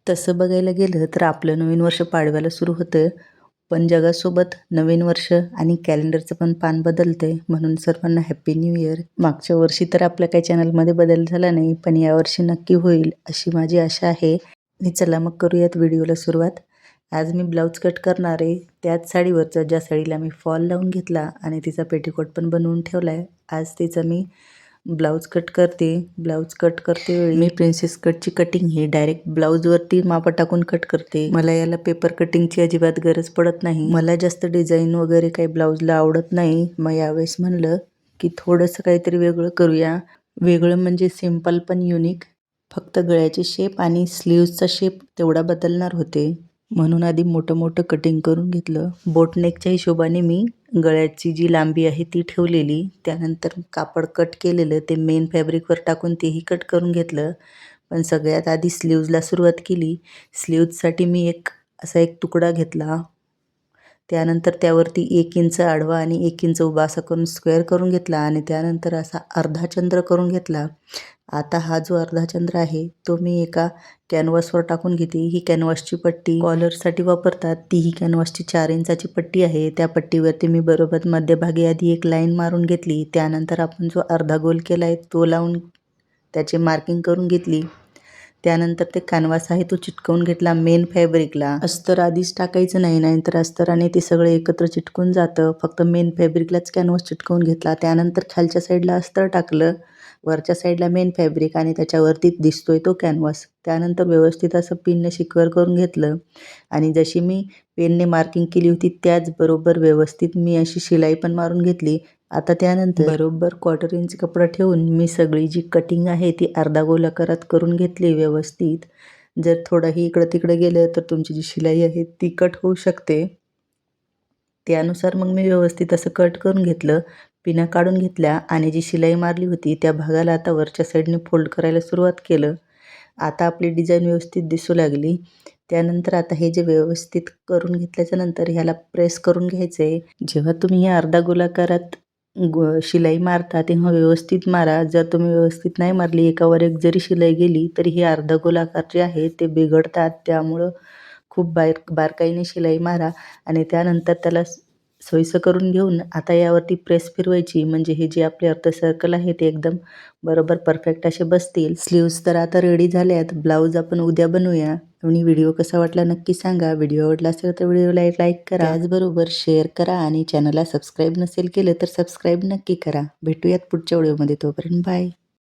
तसं बघायला गेलं तर आपलं नवीन वर्ष पाडव्याला सुरू होतं, पण जगासोबत नवीन वर्ष आणि कॅलेंडरचं पण पान बदलतंय. म्हणून सर्वांना हॅपी न्यू इयर. मागच्या वर्षी तर आपल्या काही चॅनलमध्ये बदल झाला नाही, पण यावर्षी नक्की होईल अशी माझी आशा आहे. आणि चला मग करूयात व्हिडिओला सुरुवात. आज मी ब्लाऊज कट करणार आहे, त्याच साडीवरचं ज्या साडीला मी फॉल लावून घेतला आणि तिचा पेटीकोट पण बनवून ठेवला आहे. आज तिचं मी ब्लाऊज कट करते. ब्लाऊज कट करते वेळी मी प्रिन्सेस कटची कटिंग ही डायरेक्ट ब्लाऊजवरती मापं टाकून कट करते. मला याला पेपर कटिंगची अजिबात गरज पडत नाही. मला जास्त डिझाईन वगैरे काही ब्लाऊजला आवडत नाही. मग यावेळेस म्हणलं की थोडंसं काहीतरी वेगळं करूया. वेगळं म्हणजे सिम्पल पण युनिक. फक्त गळ्याचे शेप आणि स्लीव्सचा शेप तेवढा बदलणार होते, म्हणून आधी मोठं कटिंग करून घेतलं. बोटनेकच्या हिशोबाने मी गळ्याची जी लांबी आहे ती ठेवलेली. त्यानंतर कापड कट केलेलं ते मेन फॅब्रिकवर टाकून तेही कट करून घेतलं. पण सगळ्यात आधी स्लीव्जला सुरुवात केली. स्लीव्जसाठी मी असा एक तुकडा घेतला. त्यानंतर त्यावरती 1 इंच आडवा आणि 1 इंच उभा असा करून स्क्वेअर करून घेतला आणि त्यानंतर असा अर्धा चंद्र करून घेतला. आता हा जो अर्धा चंद्र आहे तो मी एका कॅनव्हासवर टाकून घेते. ही कॅनव्हासची पट्टी कॉलरसाठी वापरतात. ती ही कॅनव्हासची 4 इंचाची पट्टी आहे. त्या पट्टीवरती मी बरोबर मध्यभागी आधी एक लाईन मारून घेतली. त्यानंतर आपण जो अर्धा गोल केला आहे तो लावून त्याची मार्किंग करून घेतली. त्यानंतर ते कॅनव्हास आहे तो चिटकवून घेतला मेन फॅब्रिकला. अस्तर आधीच टाकायचं नाही, नाहीतर अस्तराने ते सगळं एकत्र चिटकून जातं. फक्त मेन फॅब्रिकलाच कॅनव्हास चिटकवून घेतला. त्यानंतर खालच्या साईडला अस्तर टाकलं, वरच्या साईडला मेन फॅब्रिक आणि त्याच्यावरती दिसतोय तो कॅनव्हास. त्यानंतर व्यवस्थित असं पिनने सिक्युअर करून घेतलं आणि जशी मी पेनने मार्किंग केली होती त्याचबरोबर व्यवस्थित मी अशी शिलाई पण मारून घेतली. आता त्यानंतर बरोबर 1/4 इंच कपडा ठेवून मी सगळी जी कटिंग आहे ती अर्धा गोलाकारात करून घेतली व्यवस्थित. जर थोडंही इकडं तिकडं गेलं तर तुमची जी शिलाई आहे ती कट होऊ शकते. त्यानुसार मग मी व्यवस्थित असं कट करून घेतलं. पिना काढून घेतल्या आणि जी शिलाई मारली होती त्या भागाला आता वरच्या साईडने फोल्ड करायला सुरुवात केलं. आता आपली डिझाईन व्यवस्थित दिसू लागली. त्यानंतर आता हे जे व्यवस्थित करून घेतल्याच्या नंतर ह्याला प्रेस करून घ्यायचं आहे. जेव्हा तुम्ही हे अर्धा गोलाकारात शिलाई मारता तेव्हा व्यवस्थित मारा. जर तुम्ही व्यवस्थित नाही मारली, एकावर एक जरी शिलाई गेली तरी हे अर्धा गोलाकार जे आहे ते बिघडतात. त्यामुळं खूप बारकाईने शिलाई मारा आणि त्यानंतर त्याला सोयीचं करून घेऊन आता यावरती प्रेस फिरवायची, म्हणजे हे जे आपले अर्ध सर्कल आहे ते एकदम बरोबर परफेक्ट असे बसतील. स्लीव्स तर आता रेडी झाल्यात. ब्लाऊज आपण उद्या बनवूया. आणि व्हिडिओ कसा वाटला नक्की सांगा. व्हिडिओ आवडला असेल तर व्हिडिओला लाईक करा, त्याचबरोबर शेअर करा आणि चॅनलला सबस्क्राईब नसेल केलं तर सबस्क्राईब नक्की करा. भेटूयात पुढच्या व्हिडिओमध्ये. तोपर्यंत बाय.